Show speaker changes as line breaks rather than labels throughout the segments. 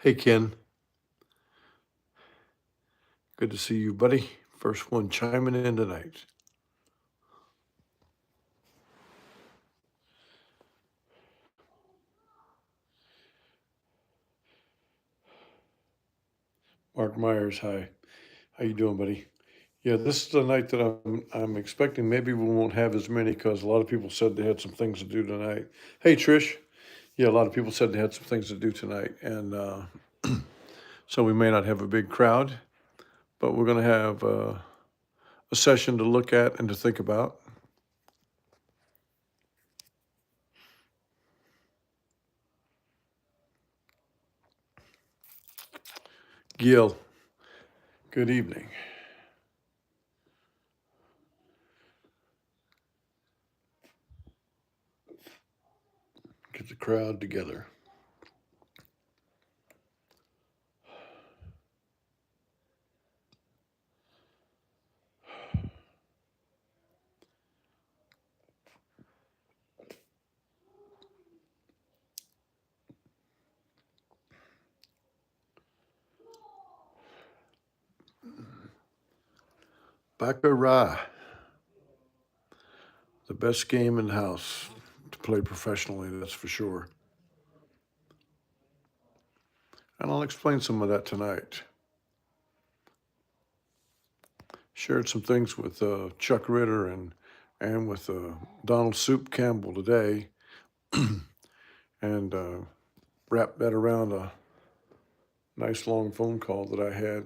Hey, Ken. Good to see you, buddy. First one chiming in tonight. Mark Myers, hi. How you doing, buddy? Yeah, this is the night that I'm expecting. Maybe we won't have as many because a lot of people said they had some things to do tonight. Hey, Trish. Yeah, a lot of people said they had some things to do tonight, and so we may not have a big crowd, but we're going to have a session to look at and to think about. Gil, good evening. Get the crowd together. Baccarat, the best game in the house to play professionally, that's for sure. And I'll explain some of that tonight. Shared some things with Chuck Ritter and with Donald Soup Campbell today, and wrapped that around a nice long phone call that I had.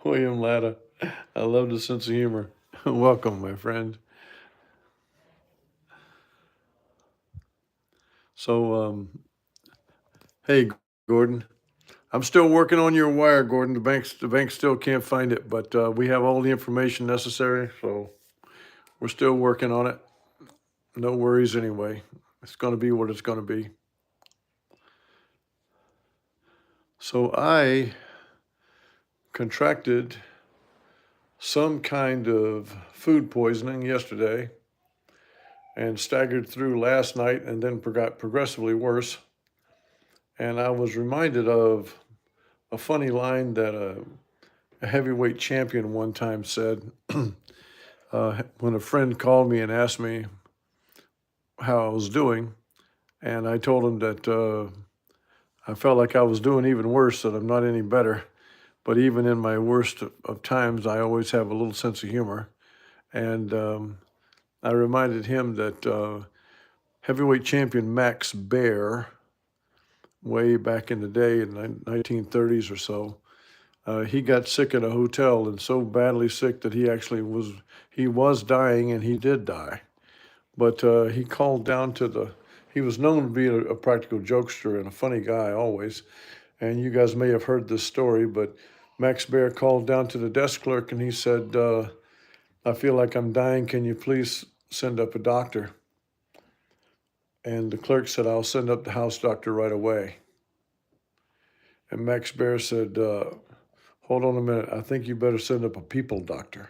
William Latta, I love the sense of humor. Welcome, my friend. So, hey, Gordon. I'm still working on your wire, Gordon. The bank still can't find it, but we have all the information necessary, so we're still working on it. No worries anyway. It's going to be what it's going to be. So I contracted some kind of food poisoning yesterday and staggered through last night and then got progressively worse. And I was reminded of a funny line that a heavyweight champion one time said when a friend called me and asked me how I was doing. And I told him that I felt like I was doing even worse, that I'm not any better. But even in my worst of times, I always have a little sense of humor. And I reminded him that heavyweight champion Max Baer, way back in the day in the 1930s or so, he got sick at a hotel and so badly sick that he was dying and he did die. But he called down to he was known to be a practical jokester and a funny guy always. And you guys may have heard this story, but Max Baer called down to the desk clerk and he said, I feel like I'm dying. Can you please send up a doctor? And the clerk said, I'll send up the house doctor right away. And Max Baer said, hold on a minute. I think you better send up a people doctor.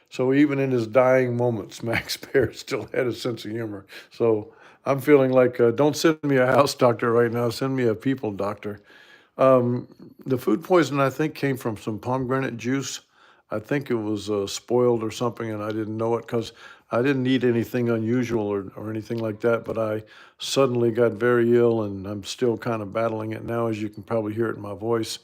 So even in his dying moments, Max Baer still had a sense of humor. So I'm feeling like, don't send me a house doctor right now. Send me a people doctor. The food poison, I think, came from some pomegranate juice. I think it was spoiled or something, and I didn't know it because I didn't eat anything unusual or anything like that. But I suddenly got very ill, and I'm still kind of battling it now, as you can probably hear it in my voice.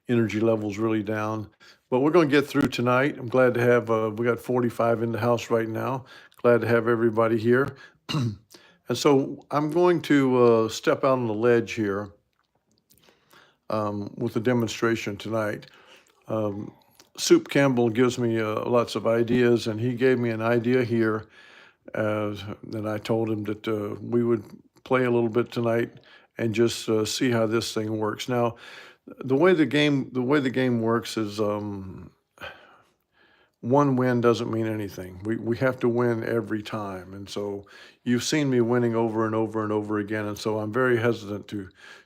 Energy levels really down. But we're going to get through tonight. I'm glad to have, we got 45 in the house right now. Glad to have everybody here. And so I'm going to step out on the ledge here with a demonstration tonight. Soup Campbell gives me lots of ideas, and he gave me an idea here. And I told him that we would play a little bit tonight and just see how this thing works. Now, the way the game works is one win doesn't mean anything. We have to win every time. And so you've seen me winning over and over and over again. And so I'm very hesitant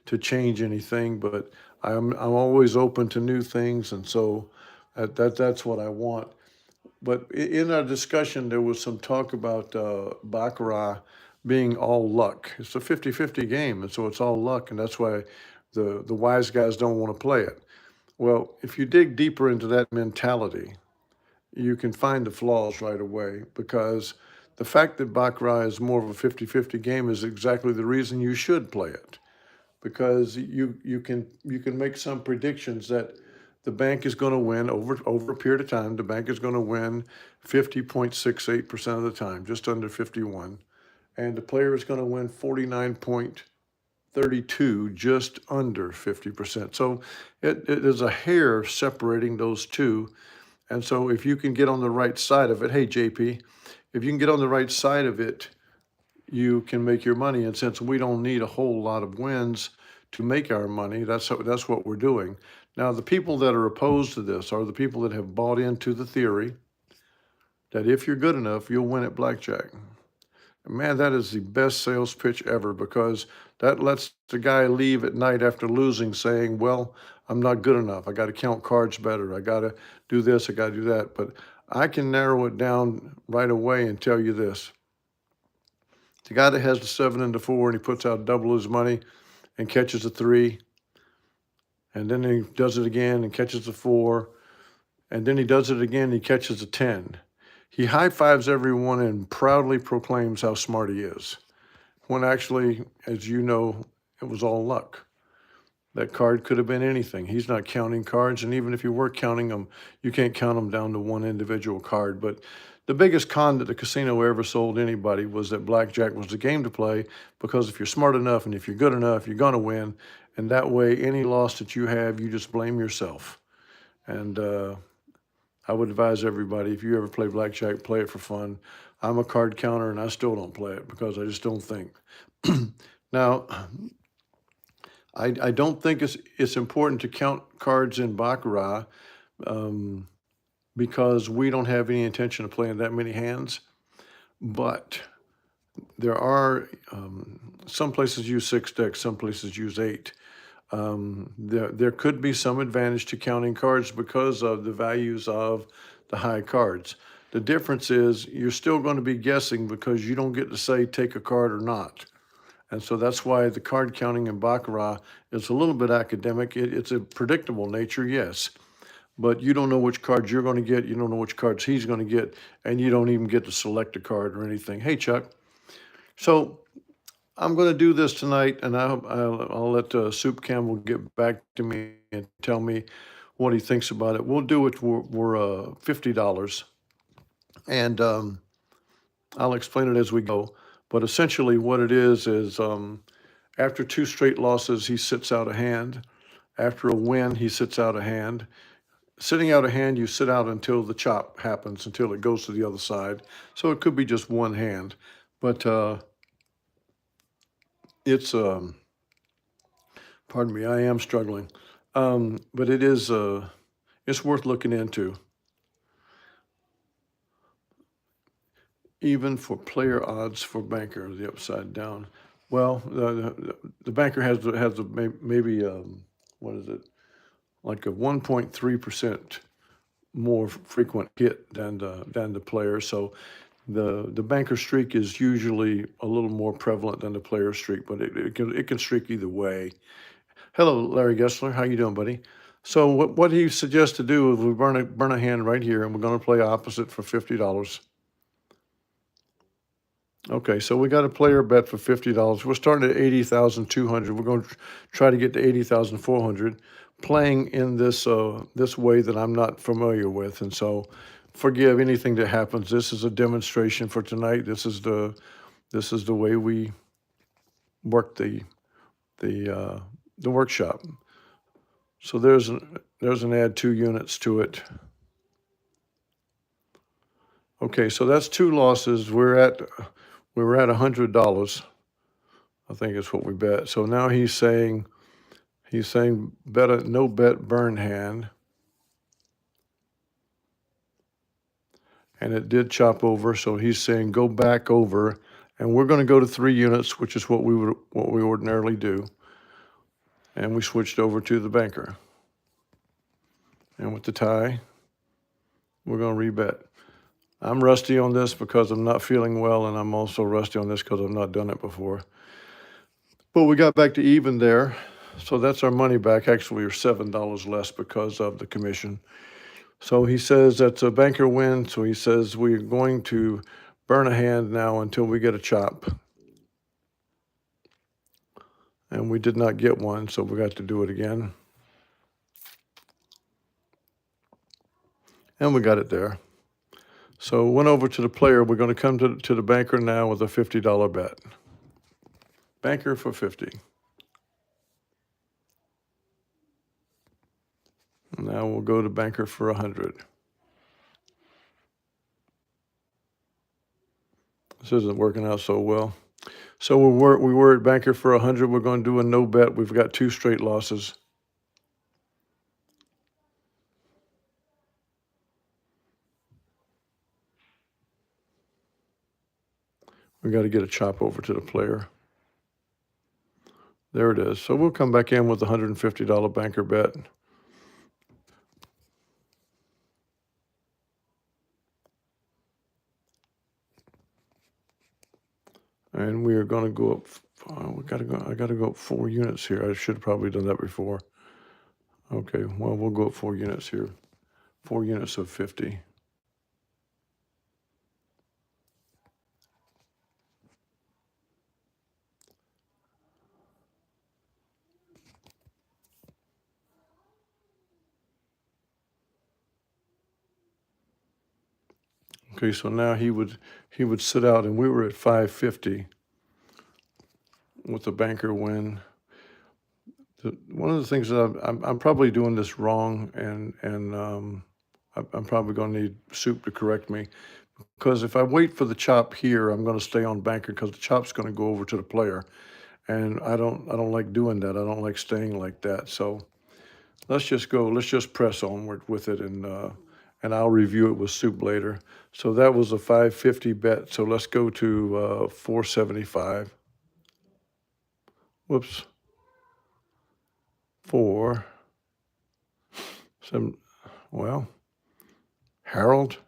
to change anything, but I'm always open to new things. And so that's what I want. But in our discussion, there was some talk about Baccarat being all luck. It's a 50-50 game, and so it's all luck, and that's why the wise guys don't want to play it. Well, if you dig deeper into that mentality, you can find the flaws right away because the fact that Baccarat is more of a 50-50 game is exactly the reason you should play it because you can make some predictions that the bank is going to win over a period of time. The bank is going to win 50.68% of the time, just under 51, and the player is going to win 49.32, just under 50%. So it is a hair separating those two. And so if you can get on the right side of it, hey JP, if you can get on the right side of it, you can make your money. And since we don't need a whole lot of wins to make our money, that's what we're doing. Now, the people that are opposed to this are the people that have bought into the theory that if you're good enough, you'll win at blackjack. Man, that is the best sales pitch ever because that lets the guy leave at night after losing saying, well, I'm not good enough. I got to count cards better. I got to do this. I got to do that. But I can narrow it down right away and tell you this. The guy that has the 7 and the 4 and he puts out double his money and catches a 3, and then he does it again and catches a 4, and then he does it again and he catches a 10. He high fives everyone and proudly proclaims how smart he is, when actually, as you know, it was all luck. That card could have been anything. He's not counting cards, and even if you were counting them, you can't count them down to one individual card. But the biggest con that the casino ever sold anybody was that blackjack was the game to play because if you're smart enough and if you're good enough, you're going to win. And that way, any loss that you have, you just blame yourself. And I would advise everybody, if you ever play blackjack, play it for fun. I'm a card counter, and I still don't play it because I just don't think. Now, I don't think it's important to count cards in Baccarat because we don't have any intention of playing that many hands. But there are some places use 6 decks, some places use 8. There could be some advantage to counting cards because of the values of the high cards. The difference is you're still going to be guessing because you don't get to say take a card or not. And so that's why the card counting in Baccarat is a little bit academic. It's a predictable nature, yes, but you don't know which cards you're going to get. You don't know which cards he's going to get, and you don't even get to select a card or anything. Hey, Chuck. So I'm going to do this tonight, and I'll let Soup Campbell get back to me and tell me what he thinks about it. We'll do it for $50, and I'll explain it as we go. But essentially, what it is after 2 straight losses, he sits out a hand. After a win, he sits out a hand. Sitting out a hand, you sit out until the chop happens, until it goes to the other side. So it could be just one hand, but it's pardon me, I am struggling, but it is it's worth looking into, even for player odds for banker, the upside down. Well, the banker has maybe what is it, like a 1.3% more frequent hit than the player. So the banker streak is usually a little more prevalent than the player streak, but it can streak either way. Hello, Larry Gessler. How you doing, buddy? So what he suggests to do is we burn a hand right here, and we're going to play opposite for $50. Okay, so we got a player bet for $50. We're starting at 80,200. We're going to try to get to 80,400, playing in this this way that I'm not familiar with, and so forgive anything that happens. This is a demonstration for tonight. This is the way we work the workshop. So there's an add 2 units to it. Okay, so that's 2 losses. We were at $100. I think is what we bet. So now he's saying no bet burn hand. and it did chop over. So he's saying go back over, and we're going to go to 3 units, which is what we ordinarily do. And we switched over to the banker. And with the tie, we're going to rebet. I'm rusty on this because I'm not feeling well, and I'm also rusty on this because I've not done it before. But we got back to even there. So that's our money back. Actually, we're $7 less because of the commission. So he says that's a banker win. So he says we're going to burn a hand now until we get a chop. And we did not get one, so we got to do it again. And we got it there. So went over to the player. We're going to come to the banker now with a $50 bet. Banker for 50. Now we'll go to banker for 100. This isn't working out so well. So we were at banker for 100. We're going to do a no bet. We've got 2 straight losses. We got to get a chop over to the player. There it is. So we'll come back in with a $150 banker bet. And we are going to go up. I got to go up 4 units here. I should have probably done that before. Okay, well, we'll go up 4 units here. 4 units of 50. Okay, so now he would sit out, and we were at 550 with the banker win. One of the things that I'm probably doing this wrong, and I'm probably going to need Soup to correct me, because if I wait for the chop here, I'm going to stay on banker because the chop's going to go over to the player, and I don't like doing that. I don't like staying like that. So let's just go. Let's just press onward with it, and I'll review it with Soup later. So that was a 550 bet. So let's go to 475. Whoops. 4, 7. Well, Harold.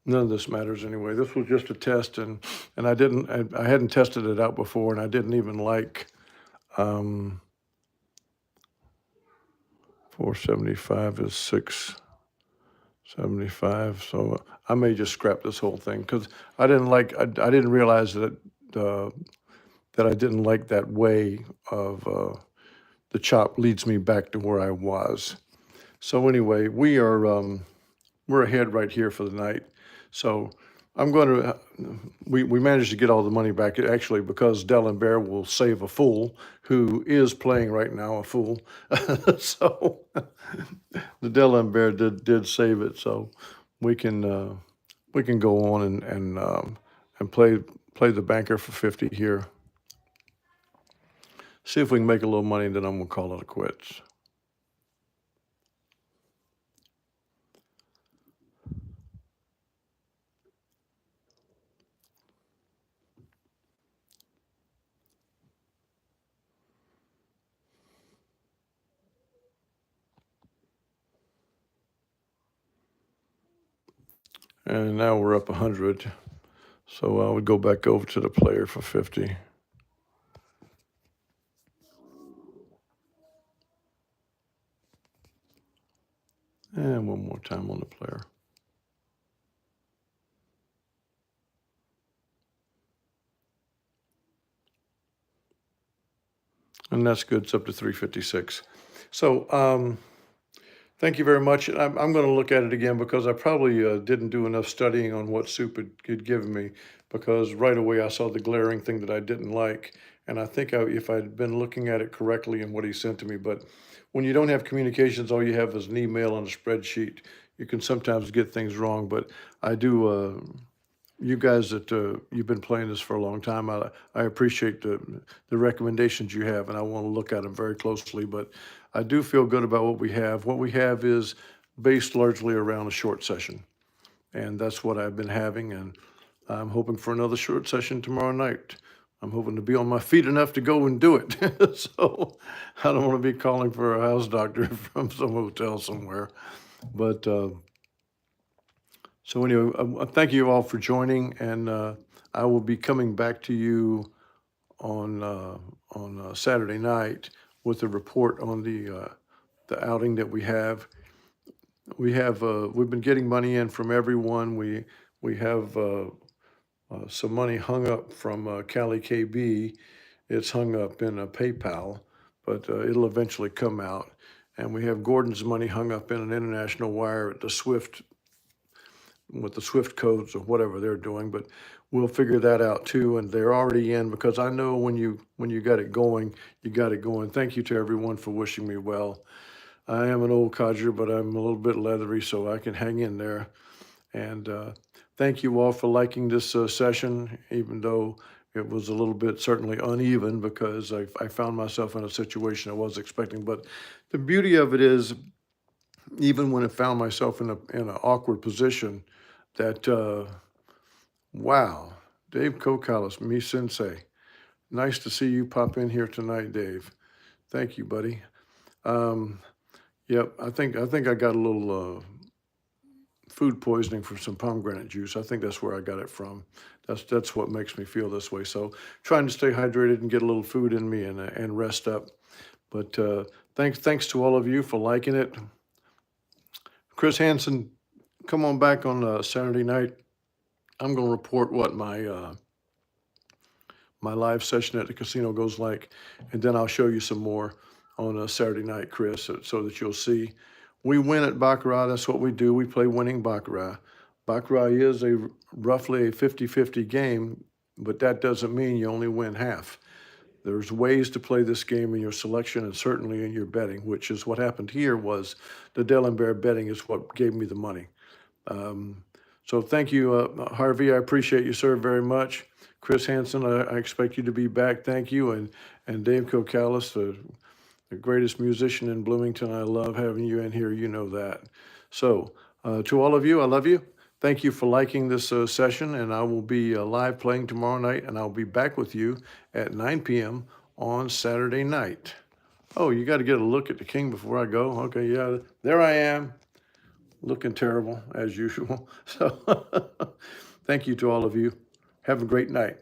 None of this matters anyway. This was just a test, and I hadn't tested it out before, and I didn't even like 475 is 675. So I may just scrap this whole thing because I didn't realize that that I didn't like that way of the chop leads me back to where I was. So anyway, we're ahead right here for the night. So I'm going to, we managed to get all the money back, actually, because Dell Bear will save a fool who is playing right now, a fool. So the Dell Bear did save it. So we can go on and play the banker for 50 here. See if we can make a little money, and then I'm going to call it a quits. And now we're up 100. So I would go back over to the player for 50. And one more time on the player. And that's good. It's up to 356. So thank you very much. I'm going to look at it again because I probably didn't do enough studying on what Soup had given me, because right away I saw the glaring thing that I didn't like. And I think if I'd been looking at it correctly and what he sent to me, but when you don't have communications, all you have is an email and a spreadsheet. You can sometimes get things wrong, but I do. You guys that you've been playing this for a long time, I appreciate the recommendations you have, and I want to look at them very closely. But I do feel good about what we have. What we have is based largely around a short session. And that's what I've been having. And I'm hoping for another short session tomorrow night. I'm hoping to be on my feet enough to go and do it. So I don't want to be calling for a house doctor from some hotel somewhere. But so anyway, thank you all for joining, and I will be coming back to you on Saturday night with a report on the outing that we have. We've been getting money in from everyone. We have some money hung up from Cali KB. It's hung up in a PayPal, but it'll eventually come out. And we have Gordon's money hung up in an international wire at the Swift, with the Swift codes or whatever they're doing, but we'll figure that out too. And they're already in, because I know when you got it going, you got it going. Thank you to everyone for wishing me well. I am an old codger, but I'm a little bit leathery, so I can hang in there. And thank you all for liking this session, even though it was a little bit certainly uneven, because I found myself in a situation I was expecting. But the beauty of it is, even when I found myself in an awkward position, that wow, Dave Kokalis, me sensei. Nice to see you pop in here tonight, Dave. Thank you, buddy. Yep, I think I got a little food poisoning from some pomegranate juice. I think that's where I got it from. That's what makes me feel this way. So trying to stay hydrated and get a little food in me and rest up. But thanks to all of you for liking it. Chris Hansen, come on back on Saturday night. I'm going to report what my live session at the casino goes like, and then I'll show you some more on a Saturday night, Chris, so that you'll see. We win at Baccarat. That's what we do. We play winning Baccarat. Baccarat is roughly a 50-50 game, but that doesn't mean you only win half. There's ways to play this game in your selection and certainly in your betting, which is what happened here. Was the D'Alembert betting is what gave me the money. So thank you, Harvey. I appreciate you, sir, very much. Chris Hansen, I expect you to be back. Thank you. And Dave Kokalis, the greatest musician in Bloomington. I love having you in here. You know that. So to all of you, I love you. Thank you for liking this session, and I will be live playing tomorrow night, and I'll be back with you at 9 p.m. on Saturday night. Oh, you got to get a look at the king before I go. Okay, yeah, there I am, looking terrible as usual. So thank you to all of you. Have a great night.